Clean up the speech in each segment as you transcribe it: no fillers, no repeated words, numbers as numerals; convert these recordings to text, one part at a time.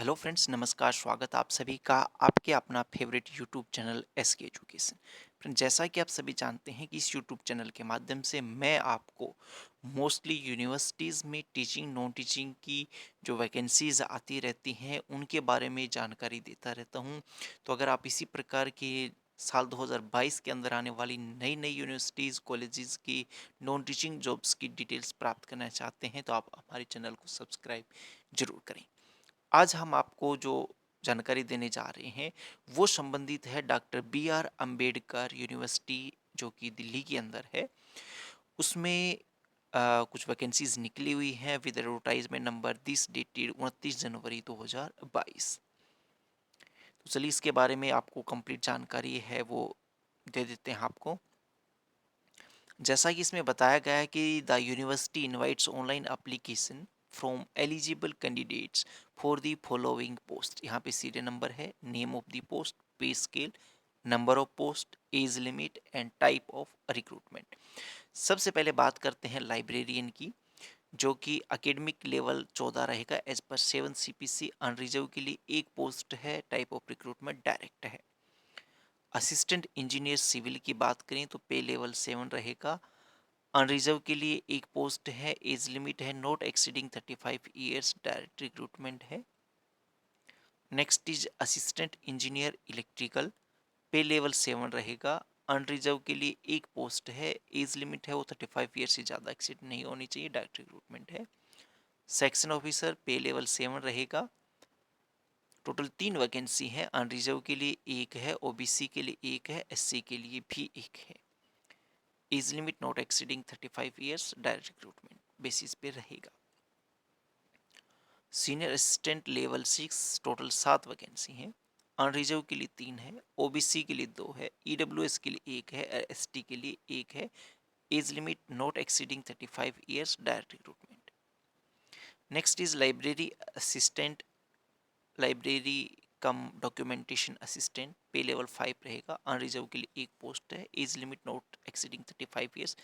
Hello friends, नमस्कार। स्वागत आप सभी का आपके अपना favourite YouTube channel SK education. Friend, जैसा कि आप सभी जानते हैं कि इस यूट्यूब चैनल के माध्यम से मैं आपको मोस्टली यूनिवर्सिटीज़ में टीचिंग नॉन टीचिंग की जो वैकेंसीज आती रहती हैं उनके बारे में जानकारी देता रहता हूं। तो अगर आप इसी प्रकार के साल 2022 के अंदर आने वाली नई नई यूनिवर्सिटीज़ कॉलेजेस की नॉन टीचिंग जॉब्स की डिटेल्स प्राप्त करना चाहते हैं तो आप हमारे चैनल को सब्सक्राइब जरूर करें। आज हम आपको जो जानकारी देने जा रहे हैं वो संबंधित है doctor B R Ambedkar university जो कि दिल्ली के अंदर है। उसमें कुछ वैकेंसीज निकली हुई हैं with advertisement number this dated 29 जनवरी 2022। तो चलिए इसके बारे में आपको कंप्लीट जानकारी है वो दे देते हैं आपको। जैसा कि इसमें बताया गया है कि the university invites online application from eligible candidates for the following post. यहाँ पे सीरियल नंबर है, नेम ऑफ द पोस्ट, पे scale, number of post, age limit and type of recruitment. सबसे पहले बात करते हैं लाइब्रेरियन की, जो कि एकेडमिक लेवल 14 रहेगा एज पर 7 CPC। अनरिजर्व के लिए एक पोस्ट है, टाइप ऑफ रिक्रूटमेंट डायरेक्ट है। असिस्टेंट इंजीनियर सिविल की बात करें तो पे लेवल 7 रहेगा। अनरिजर्व के लिए एक पोस्ट है, एज लिमिट है not exceeding 35 years, direct recruitment है। Next is assistant engineer electrical, pay level 7 रहेगा। अनरिजर्व के लिए एक पोस्ट है, एज लिमिट है वो 35 ईयर से ज़्यादा एक्सीड नहीं होनी चाहिए, डायरेक्ट रिक्रूटमेंट है। सेक्शन ऑफिसर, पे लेवल 7 रहेगा। टोटल 3 वैकेंसी है, अनरिजर्व के लिए एक है, ओबीसी के लिए एक है, एससी के लिए भी एक है। Age limit not exceeding 35 years, direct recruitment basis पे रहेगा। Senior assistant level 6, total 7 vacancy हैं। अनरिजर्व के लिए 3 है, ओबीसी के लिए 2 है, ईडब्ल्यूएस के लिए एक है, एसटी के लिए एक है। Age limit not exceeding 35 years, direct recruitment. Next is library assistant, library cum documentation assistant, पे लेवल 5 रहेगा। अनरिजर्व के लिए एक पोस्ट है, age limit not exceeding 35 years,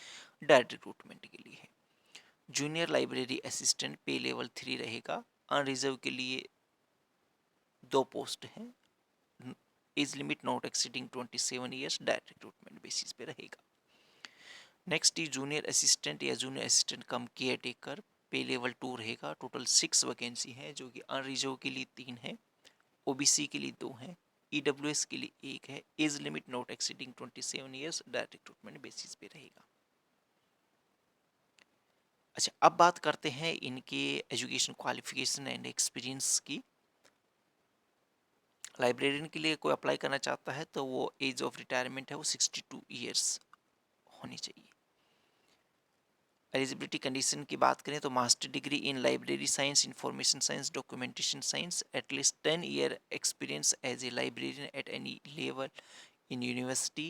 direct recruitment के लिए है। जूनियर लाइब्रेरी असिस्टेंट, पे लेवल 3 रहेगा। अनरिजर्व के लिए 2 पोस्ट हैं, age limit not exceeding 27 years, direct recruitment basis पे रहेगा। नेक्स्ट ही जूनियर असिस्टेंट या junior assistant cum care taker, पे लेवल 2 रहेगा। टोटल 6 वैकेंसी है, जो कि अनरिजर्व के लिए 3 है, ओबीसी के लिए 2 है, ईडब्ल्यूएस के लिए एक है। Age limit not exceeding 27 years, direct recruitment basis पे रहेगा। अच्छा, अब बात करते हैं इनके एजुकेशन क्वालिफिकेशन एंड एक्सपीरियंस की। लाइब्रेरियन के लिए कोई अप्लाई करना चाहता है तो वो एज ऑफ रिटायरमेंट है वो 62 ईयर्स होनी चाहिए। एलिजिबिलिटी कंडीशन की बात करें तो master degree in library science, information science, documentation science, at least 10 year experience as a librarian at any level in university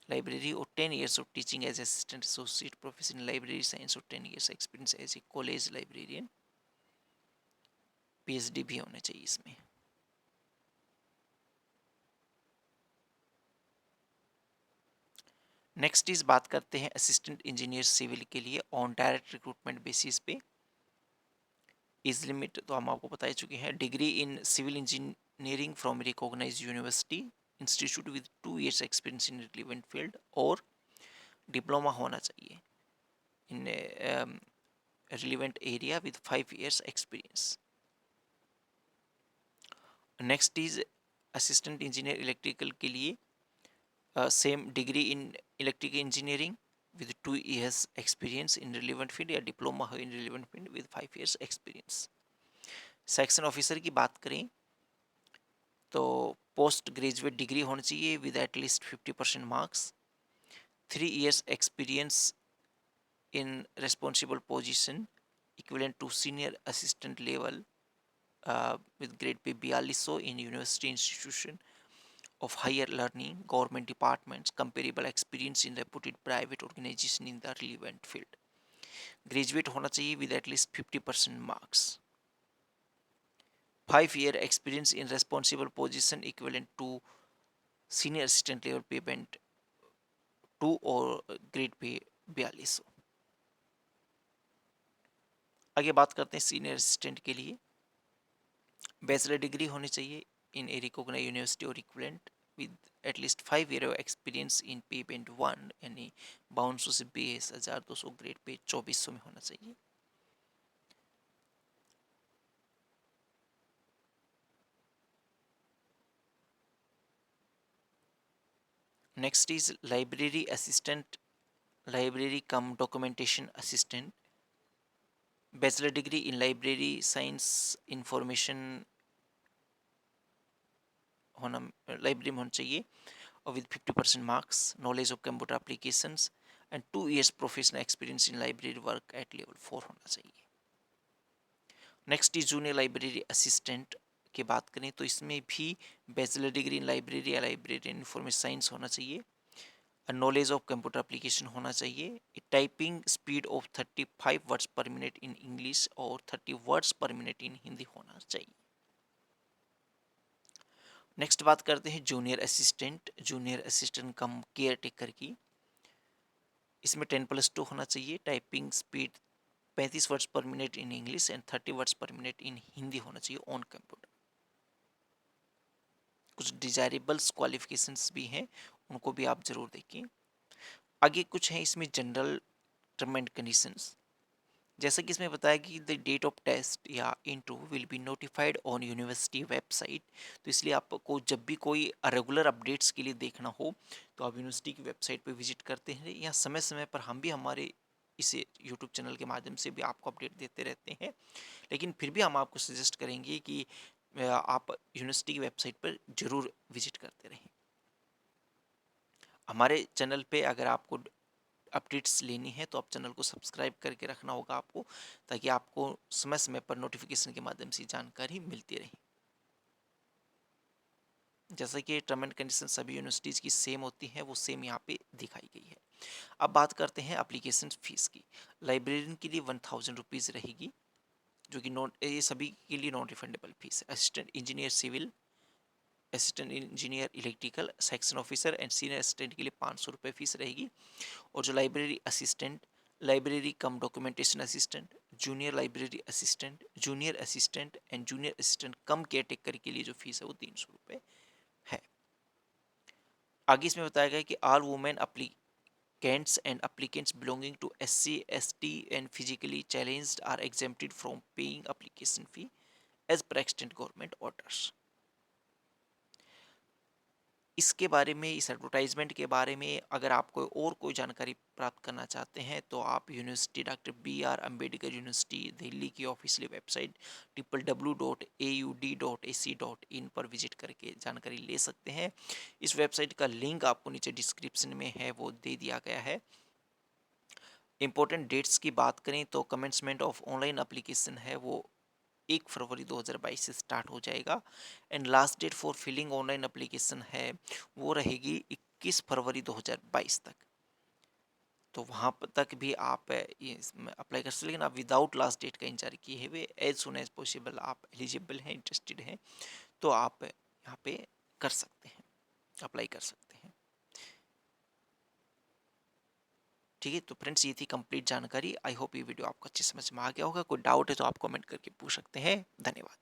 library, और 10 years of teaching as assistant associate professor in library science, और 10 years experience as a college librarian. PhD भी होना चाहिए इसमें। Next is बात करते हैं assistant engineer civil के लिए ऑन डायरेक्ट रिक्रूटमेंट बेसिस पे। एज लिमिट तो हम आपको बता ही चुके हैं। Degree in civil engineering from recognised university institute with 2 years experience in relevant field, और डिप्लोमा होना चाहिए in relevant area with 5 years experience. Next is assistant engineer electrical के लिए same degree in electrical engineering with 2 years experience in relevant field, या diploma हो in relevant field with 5 years experience। Section officer की बात करें तो post graduate degree होनी चाहिए with at least 50% marks, 3 years experience in responsible position equivalent to senior assistant level with grade pay 4200 in university institution of higher learning, government departments, comparable experience in reputed private organization in the relevant field। Graduate होना चाहिए with at least 50% marks। 5 year experience in responsible position equivalent to senior assistant level payment 2 और grade pay 4200। आगे बात करते हैं senior assistant के लिए। Bachelor degree होनी चाहिए इन ए रिकॉग्नाइज्ड यूनिवर्सिटी और equivalent with at least 5 year of experience in पे पेंट 1 यानी 5200 से BS 1200 ग्रेड पे 2400 में होना चाहिए। Next is library assistant, library cum documentation assistant. Bachelor degree in library science information होना, लाइब्रेरी में होना चाहिए और with 50% marks, knowledge of computer applications and 2 years professional experience in library work at level 4 होना चाहिए। Next is junior library assistant की बात करें तो इसमें भी बैचलर डिग्री इन लाइब्रेरी या लाइब्रेरी इंफॉर्मेशन साइंस होना चाहिए, नॉलेज ऑफ कंप्यूटर एप्लीकेशन होना चाहिए, टाइपिंग स्पीड ऑफ 35 वर्ड्स पर मिनट इन इंग्लिश और 30 वर्ड्स पर मिनट इन हिंदी होना चाहिए। नेक्स्ट बात करते हैं junior assistant, junior assistant cum care taker की। इसमें 10+2 होना चाहिए, टाइपिंग स्पीड 35 वर्ड्स पर minute in English and 30 words पर मिनट इन हिंदी होना चाहिए ऑन कंप्यूटर। कुछ डिजायरेबल्स क्वालिफिकेशंस भी हैं, उनको भी आप जरूर देखिए। आगे कुछ है इसमें जनरल टर्म एंड कंडीशंस, जैसा कि इसमें बताया कि द डेट ऑफ टेस्ट या interview will be notified on university website. तो इसलिए आपको जब भी कोई रेगुलर अपडेट्स के लिए देखना हो तो आप यूनिवर्सिटी की वेबसाइट पर विजिट करते हैं, या समय समय पर हम भी हमारे इसे यूट्यूब चैनल के माध्यम से भी आपको अपडेट देते रहते हैं, लेकिन फिर भी हम आपको सजेस्ट करेंगे कि आप यूनिवर्सिटी की वेबसाइट पर जरूर विजिट करते रहें। हमारे चैनल पे अगर आपको अपडेट्स लेनी है तो आप चैनल को सब्सक्राइब करके रखना होगा आपको, ताकि आपको समय समय पर नोटिफिकेशन के माध्यम से जानकारी मिलती रहे। जैसा कि टर्म एंड कंडीशन सभी यूनिवर्सिटीज़ की सेम होती है, वो सेम यहाँ पे दिखाई गई है। अब बात करते हैं एप्लीकेशन फीस की। लाइब्रेरियन के लिए 1000 रुपीज़ रहेगी, जो कि नॉन, ये सभी के लिए नॉन रिफंडेबल फीस है। Assistant engineer civil, assistant engineer electrical, section officer and senior assistant के लिए 500 रुपये फीस रहेगी। और जो library assistant, library cum documentation assistant, junior library assistant, junior assistant and junior assistant cum caretaker के लिए जो फीस है वो 300 रुपये है। आगे इसमें बताया गया कि all women applicants and applicants belonging to SC, ST and physically challenged are exempted from paying application fee as per extant government orders। इसके बारे में, इस एडवर्टाइजमेंट के बारे में अगर आप कोई और कोई जानकारी प्राप्त करना चाहते हैं तो आप university doctor BR Ambedkar university Delhi की ऑफिशियल वेबसाइट www.aud.ac.in पर विजिट करके जानकारी ले सकते हैं। इस वेबसाइट का लिंक आपको नीचे डिस्क्रिप्शन में है, वो दे दिया गया है। इंपॉर्टेंट डेट्स की बात करें तो कमेंसमेंट ऑफ ऑनलाइन एप्लीकेशन है वो 1 फरवरी 2022 से स्टार्ट हो जाएगा and last date for filling online application है वो रहेगी 21 फरवरी 2022 तक। तो वहाँ तक भी आप अप्लाई कर सकते, लेकिन आप विदाउट लास्ट डेट का इंतजार किए हुए एज सुन एज पॉसिबल आप एलिजिबल हैं, इंटरेस्टेड हैं तो आप यहाँ पे कर सकते हैं, अप्लाई कर सकते हैं। ठीक है, तो फ्रेंड्स ये थी कंप्लीट जानकारी। आई होप ये वीडियो आपको अच्छी समझ में आ गया होगा। कोई डाउट है तो आप कमेंट करके पूछ सकते हैं। धन्यवाद।